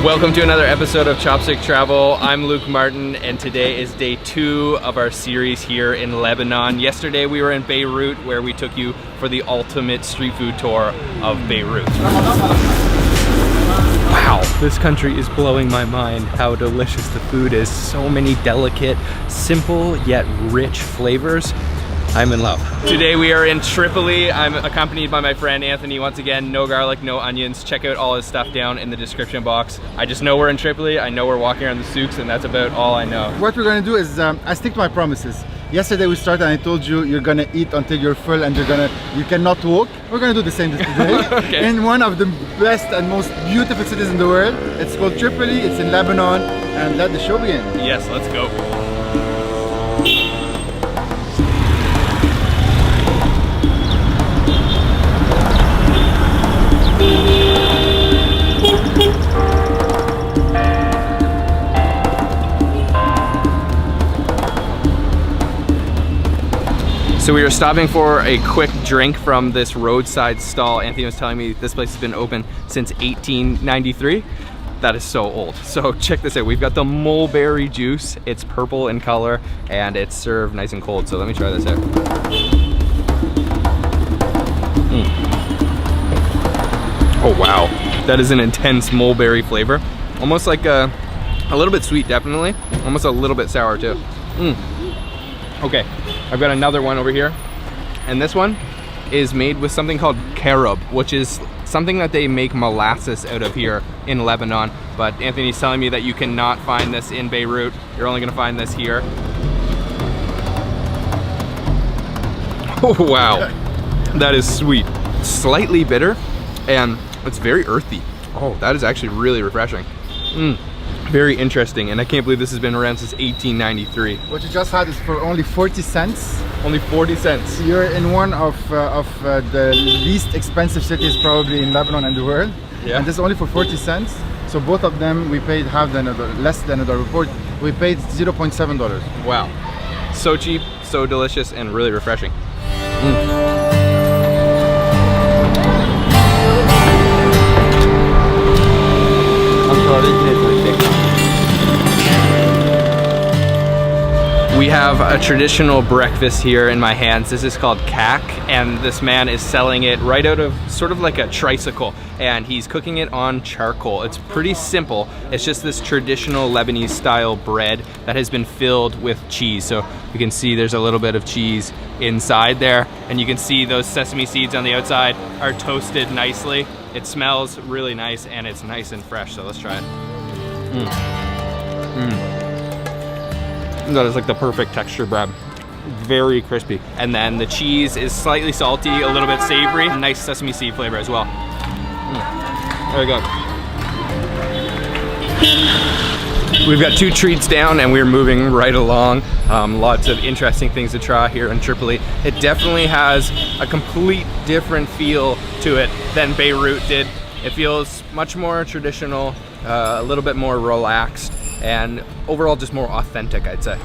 Welcome to another episode of Chopstick Travel. I'm Luke Martin, and today is day 2 of our series here in Lebanon. Yesterday we were in Beirut, where we took you for the ultimate street food tour of Beirut. Wow, this country is blowing my mind how delicious the food is. So many delicate, simple yet rich flavors. I'm in love. Today we are in Tripoli. I'm accompanied by my friend Anthony once again. No garlic, no onions. Check out all his stuff down in the description box. I just know we're in Tripoli. I know we're walking around the souks, and that's about all I know. What we're gonna do is I stick to my promises. Yesterday we started and I told you you're gonna eat until you're full and you cannot walk. We're gonna do the same today. Okay. In one of the best and most beautiful cities in the world. It's called Tripoli. It's in Lebanon, and let the show begin. Yes, let's go. So we were stopping for a quick drink from this roadside stall. Anthony was telling me this place has been open since 1893. That is so old. So check this out. We've got the mulberry juice. It's purple in color and it's served nice and cold. So let me try this out. Oh wow, that is an intense mulberry flavor. Almost like a little bit sweet, definitely. Almost a little bit sour too. Okay, I've got another one over here, and this one is made with something called carob, which is something that they make molasses out of here in Lebanon. But Anthony's telling me that you cannot find this in Beirut. You're only gonna find this here. Oh wow, that is sweet. Slightly bitter, and it's very earthy. Oh, that is actually really refreshing. Very interesting, and I can't believe this has been around since 1893. What you just had is for only 40 cents. Only 40 cents. You're in one of the least expensive cities probably in Lebanon and the world. Yeah. And this is only for 40 cents. So both of them we paid less than a report. We paid $0.7. Wow. So cheap, so delicious, and really refreshing. We have a traditional breakfast here in my hands. This is called kak, and this man is selling it right out of sort of like a tricycle, and he's cooking it on charcoal. It's pretty simple. It's just this traditional Lebanese style bread that has been filled with cheese. So you can see there's a little bit of cheese inside there, and you can see those sesame seeds on the outside are toasted nicely. It smells really nice, and it's nice and fresh, so let's try it. That is like the perfect texture bread. Very crispy. And then the cheese is slightly salty, a little bit savory, nice sesame seed flavor as well. Very good. We've got 2 treats down and we're moving right along. Lots of interesting things to try here in Tripoli. It definitely has a complete different feel to it than Beirut did. It feels much more traditional, a little bit more relaxed, and overall just more authentic, I'd say.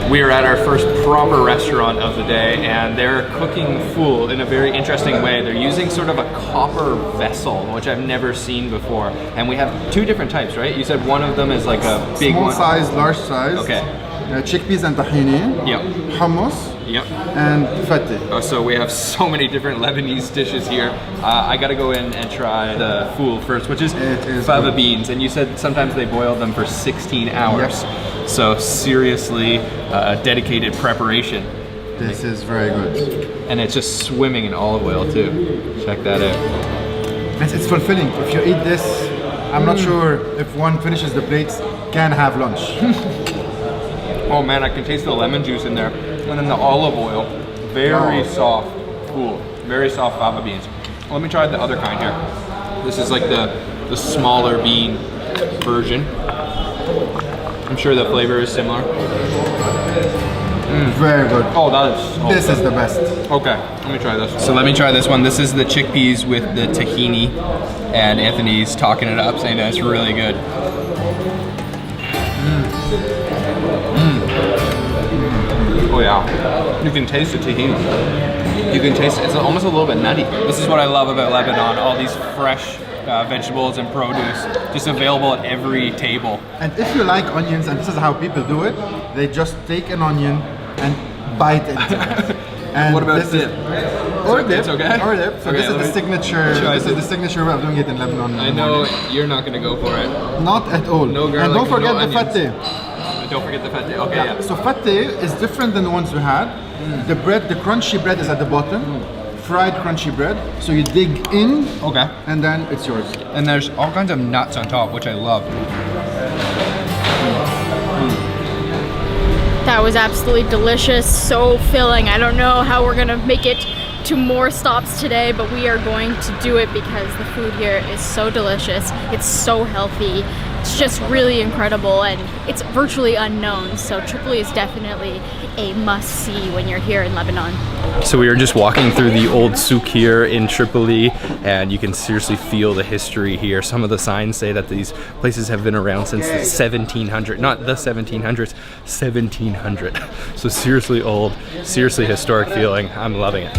We are at our first proper restaurant of the day, and they're cooking fool in a very interesting way. They're using sort of a copper vessel, which I've never seen before. And we have 2 different types, right? You said one of them is like a big Small one. size, large size. Okay. Chickpeas and tahini. Yep. Hummus. Yep. And fateh. Oh, so we have so many different Lebanese dishes here. I gotta go in and try the fool first, which is fava beans. And you said sometimes they boil them for 16 hours. Yes. So seriously dedicated preparation. This is very good. And it's just swimming in olive oil too. Check that out. It's fulfilling. If you eat this, I'm not sure if one finishes the plates, can have lunch. Oh man, I can taste the lemon juice in there. And then the olive oil, very soft, cool, very soft fava beans. Let me try the other kind here. This is like the smaller bean version. I'm sure the flavor is similar. Very good. Oh, that is so This good. is the best. Okay, let me try this. So let me try this one. This is the chickpeas with the tahini, and Anthony's talking it up, saying that it's really good. Oh yeah. You can taste the tahini. You can taste it. It's almost a little bit nutty. This is what I love about Lebanon. All these fresh vegetables and produce just available at every table. And if you like onions, and this is how people do it, they just take an onion and bite into it. And what about dip? Or dip. It's okay? Or dip. So Okay, this is the signature. This is the signature way of doing it in Lebanon. I know you're not gonna go for it. Not at all. No garlic, and don't forget no the onions. fatteh. Don't forget the fatteh. Okay, yeah. So fatteh is different than the ones we had. The bread, the crunchy bread is at the bottom. Fried crunchy bread. So you dig in. Okay. And then it's yours. And there's all kinds of nuts on top, which I love. That was absolutely delicious, so filling. I don't know how we're gonna make it to more stops today, but we are going to do it because the food here is so delicious. It's so healthy. It's just really incredible, and it's virtually unknown. So Tripoli is definitely a must-see when you're here in Lebanon. So we were just walking through the old souk here in Tripoli, and you can seriously feel the history here. Some of the signs say that these places have been around since the 1700s, not the 1700s, 1700. So seriously old, seriously historic feeling. I'm loving it.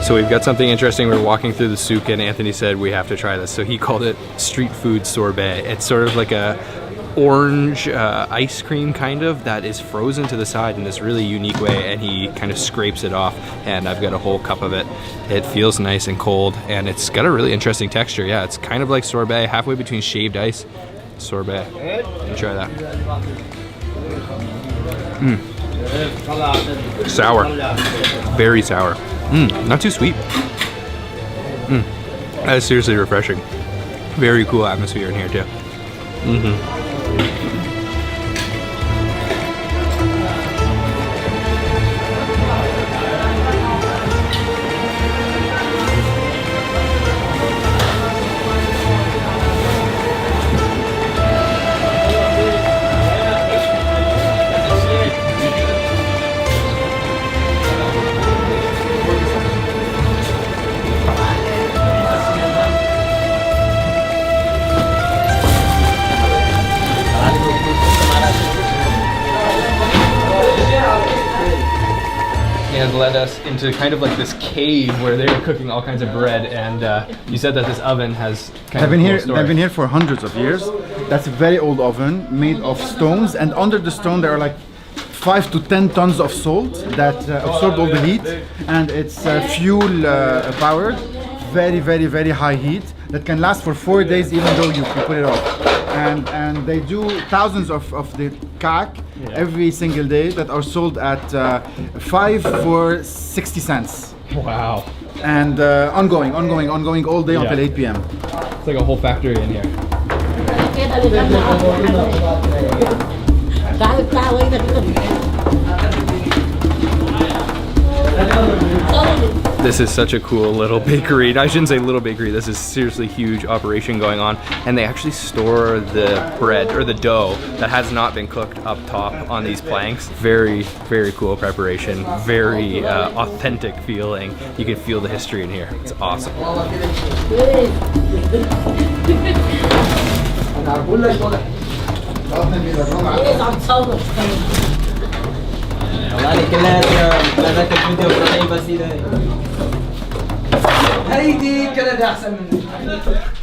So we've got something interesting. We're walking through the souk and Anthony said we have to try this. So he called it street food sorbet. It's sort of like a orange ice cream kind of that is frozen to the side in this really unique way, and he kind of scrapes it off, and I've got a whole cup of it. It feels nice and cold, and it's got a really interesting texture. Yeah, it's kind of like sorbet, halfway between shaved ice, sorbet. Try that. Sour, very sour. Not too sweet. That is seriously refreshing. Very cool atmosphere in here too. And led us into kind of like this cave where they were cooking all kinds of bread, and you said that this oven has kind of a cool story. They've been here for hundreds of years. That's a very old oven made of stones, and under the stone there are like 5 to 10 tons of salt that absorb all the heat, and it's fuel powered, very high heat that can last for 4 days even though you can put it off. And they do thousands of the kak every single day that are sold at 5 for 60 cents. Wow. And ongoing all day until 8 p.m. It's like a whole factory in here. This is such a cool little bakery. I shouldn't say little bakery, this is seriously huge operation going on, and they actually store the bread or the dough that has not been cooked up top on these planks. Very cool preparation, very authentic feeling. You can feel the history in here. It's awesome.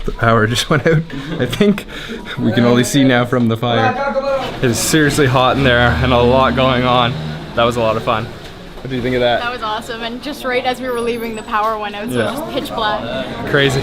The power just went out. I think we can only see now from the fire. It is seriously hot in there and a lot going on. That was a lot of fun. What do you think of that? That was awesome, and just right as we were leaving, the power went out, so it was just pitch black. Crazy.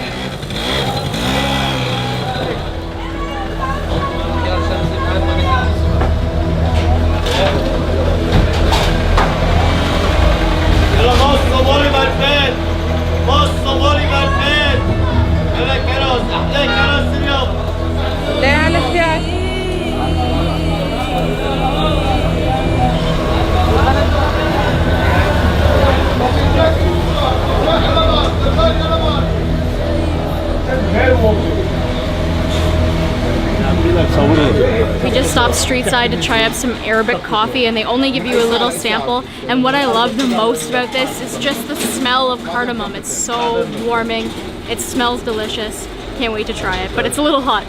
stop street side to try out some Arabic coffee, and they only give you a little sample. And what I love the most about this is just the smell of cardamom. It's so warming. It smells delicious. Can't wait to try it, but it's a little hot.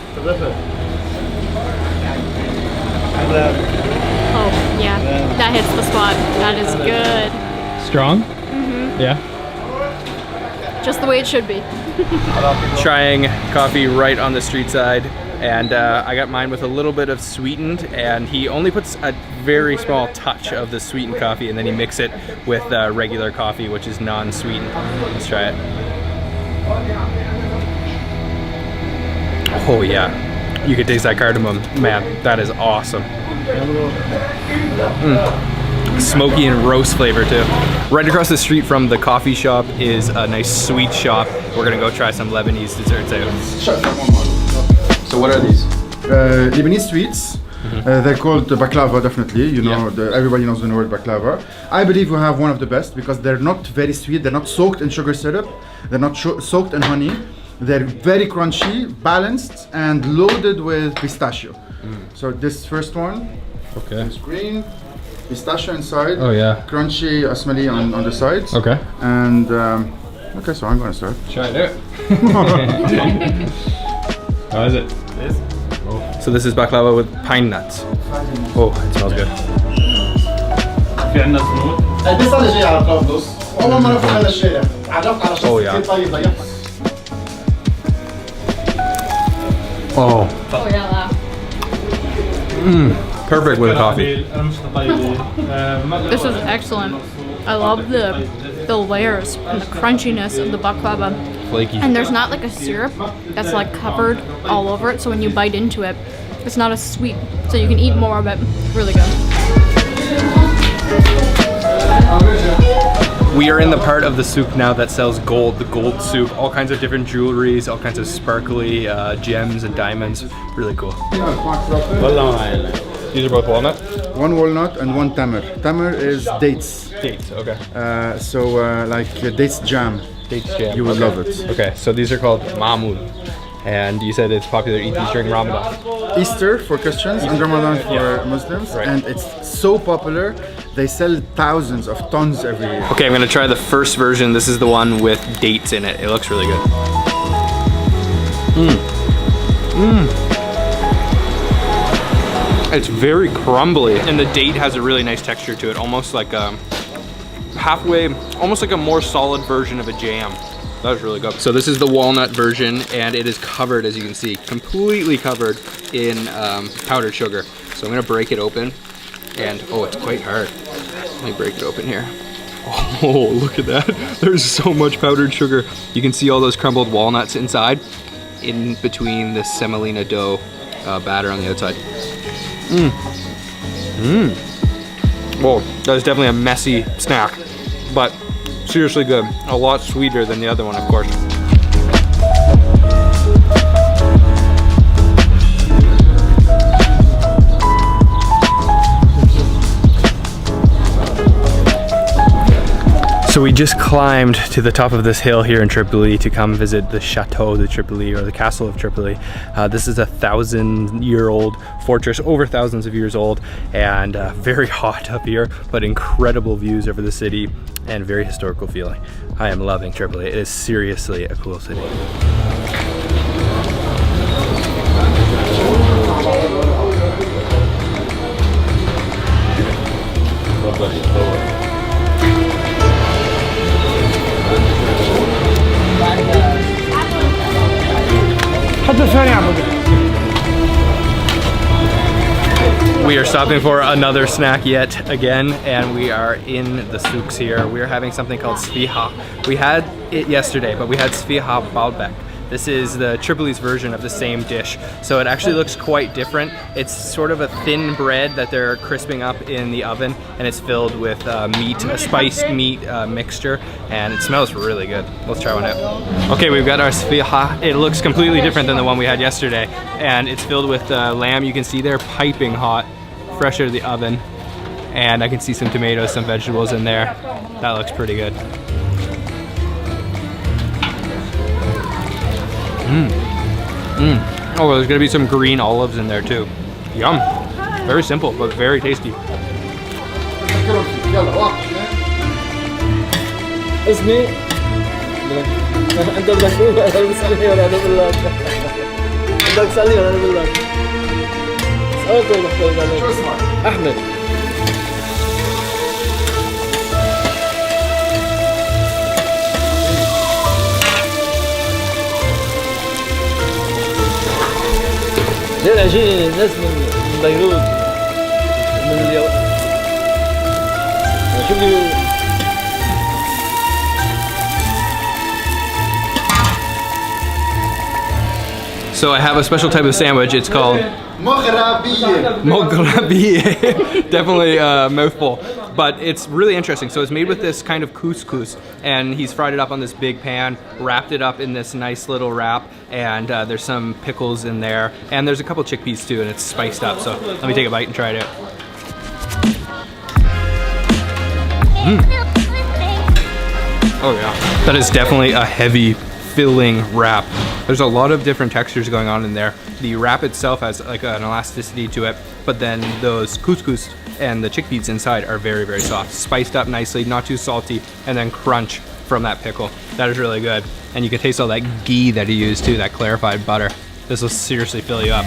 Oh, yeah, that hits the spot. That is good. Strong? Yeah. Just the way it should be. Trying coffee right on the street side, and I got mine with a little bit of sweetened, and he only puts a very small touch of the sweetened coffee, and then he mix it with regular coffee, which is non-sweetened. Let's try it. Oh yeah, you can taste that cardamom. Man, that is awesome. Smoky and roast flavor too. Right across the street from the coffee shop is a nice sweet shop. We're gonna go try some Lebanese desserts out. So what are these? Lebanese sweets. They're called baklava, definitely. You know, everybody knows the word baklava. I believe we have one of the best because they're not very sweet. They're not soaked in sugar syrup. They're not soaked in honey. They're very crunchy, balanced, and loaded with pistachio. So this first one, it's green, pistachio inside. Oh yeah. Crunchy asmali on the sides. Okay. And okay, so I'm gonna start. Try it out. How is it? So this is baklava with pine nuts. Oh, it smells good. Oh yeah. Oh. Oh yeah. Perfect with coffee. This is excellent. I love the layers and the crunchiness of the baklava. Flaky. And there's not like a syrup that's like covered all over it, so when you bite into it, it's not as sweet, so you can eat more of it. Really good. We are in the part of the souk now that sells gold, the gold souk, all kinds of different jewelries, all kinds of sparkly gems and diamonds. Really cool. These are both walnut? One walnut and one tamar. Tamar is dates. Dates, okay. Like dates jam. Dates jam. You would love it. Okay, so these are called mamoun. And you said it's popular to eat these during Ramadan. Easter for Christians and Ramadan for Muslims. Right. And it's so popular, they sell thousands of tons every year. Okay, I'm gonna try the first version. This is the one with dates in it. It looks really good. It's very crumbly, and the date has a really nice texture to it, almost like a halfway, almost like a more solid version of a jam. That was really good. So this is the walnut version, and it is covered, as you can see, completely covered in powdered sugar. So I'm gonna break it open, and oh, it's quite hard. Let me break it open here. Oh, look at that. There's so much powdered sugar. You can see all those crumbled walnuts inside, in between the semolina dough batter on the outside. Whoa, that is definitely a messy snack, but seriously good. A lot sweeter than the other one, of course. So we just climbed to the top of this hill here in Tripoli to come visit the Chateau de Tripoli, or the Castle of Tripoli. This is a 1,000-year-old fortress, over thousands of years old, and very hot up here, but incredible views over the city and very historical feeling. I am loving Tripoli. It is seriously a cool city. We are stopping for another snack yet again, and we are in the souks here. We are having something called sfiha. We had it yesterday, but we had sfiha balbek. This is the Tripoli's version of the same dish. So it actually looks quite different. It's sort of a thin bread that they're crisping up in the oven, and it's filled with meat, a spiced meat mixture, and it smells really good. Let's try one out. Okay, we've got our sfiha. It looks completely different than the one we had yesterday, and it's filled with lamb. You can see they're piping hot, fresh out of the oven, and I can see some tomatoes, some vegetables in there. That looks pretty good. Oh, there's gonna be some green olives in there too. Yum. Very simple, but very tasty. اسمي انت بدك تسالني ولا انا بقول لك؟ بدك تسالني ولا انا بقول لك؟ شو اسمك؟ احمد. ليه عايشين ناس من بيروت من اليوم شوف لي. So I have a special type of sandwich. It's called Moghrabiye. Definitely a mouthful, but it's really interesting. So it's made with this kind of couscous, and he's fried it up on this big pan, wrapped it up in this nice little wrap, and there's some pickles in there, and there's a couple chickpeas too, and it's spiced up. So let me take a bite and try it out. Oh yeah, that is definitely a heavy, filling wrap. There's a lot of different textures going on in there. The wrap itself has like an elasticity to it, but then those couscous and the chickpeas inside are very, very soft. Spiced up nicely, not too salty, and then crunch from that pickle. That is really good. And you can taste all that ghee that he used too, that clarified butter. This will seriously fill you up.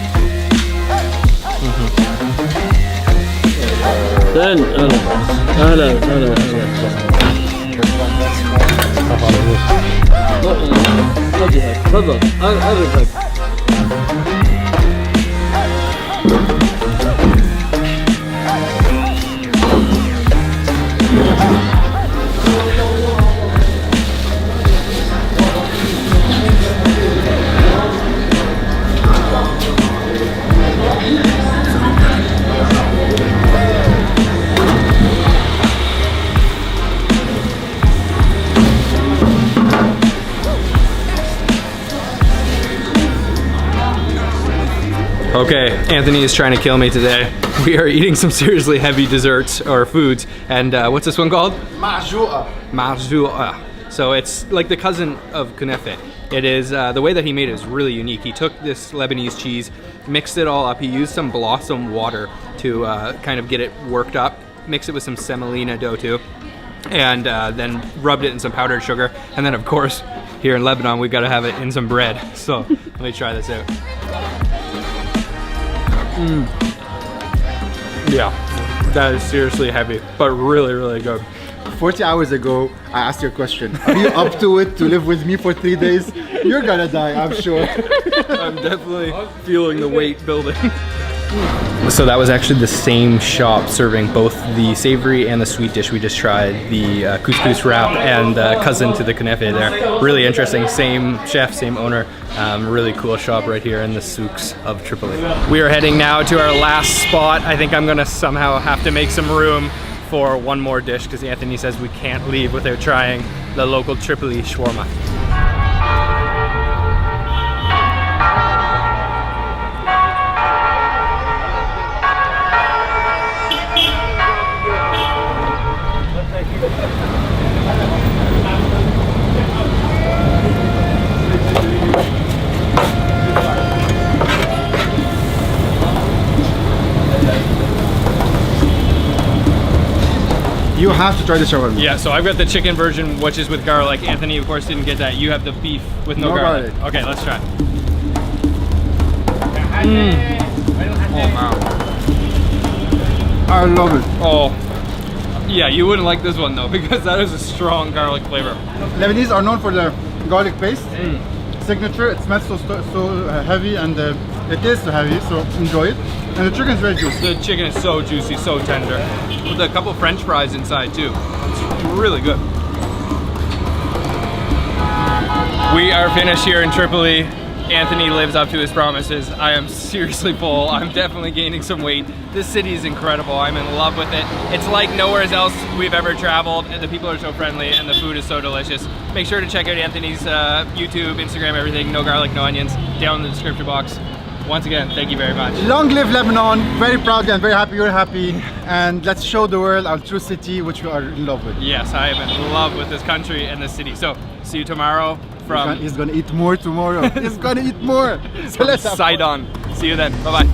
تفضل قربك. Okay, Anthony is trying to kill me today. We are eating some seriously heavy desserts or foods, and what's this one called? Ma'jou'a. Ma'jou'a. So it's like the cousin of kunefe. It is, the way that he made it is really unique. He took this Lebanese cheese, mixed it all up. He used some blossom water to kind of get it worked up, mixed it with some semolina dough too, and then rubbed it in some powdered sugar. And then of course, here in Lebanon, we've got to have it in some bread. So let me try this out. Yeah, that is seriously heavy, but really, really good. 40 hours ago, I asked you a question. Are you up to it to live with me for 3 days? You're gonna die, I'm sure. I'm definitely feeling the weight building. So that was actually the same shop serving both the savory and the sweet dish we just tried, the couscous wrap and cousin to the kunefe there. Really interesting, same chef, same owner. Really cool shop right here in the souks of Tripoli. We are heading now to our last spot. I think I'm gonna somehow have to make some room for one more dish because Anthony says we can't leave without trying the local Tripoli shawarma. You have to try the shawarma. Yeah, so I've got the chicken version, which is with garlic. Anthony, of course, didn't get that. You have the beef with no garlic. Okay, let's try. Oh, wow. I love it. Oh, yeah, you wouldn't like this one though, because that is a strong garlic flavor. Lebanese are known for their garlic paste. Signature, it smells so heavy, and it is so heavy, so enjoy it. And the chicken is very juicy. The chicken is so juicy, so tender. With a couple French fries inside too. It's really good. We are finished here in Tripoli. Anthony lives up to his promises. I am seriously full. I'm definitely gaining some weight. This city is incredible. I'm in love with it. It's like nowhere else we've ever traveled, and the people are so friendly, and the food is so delicious. Make sure to check out Anthony's YouTube, Instagram, everything. No garlic, no onions. Down in the description box. Once again, thank you very much. Long live Lebanon. Very proud and very happy you're happy. And let's show the world our true city, which we are in love with. Yes, I am in love with this country and this city. So, see you tomorrow from... He's gonna eat more tomorrow. He's gonna eat more. So let's Sidon. See you then. Bye-bye.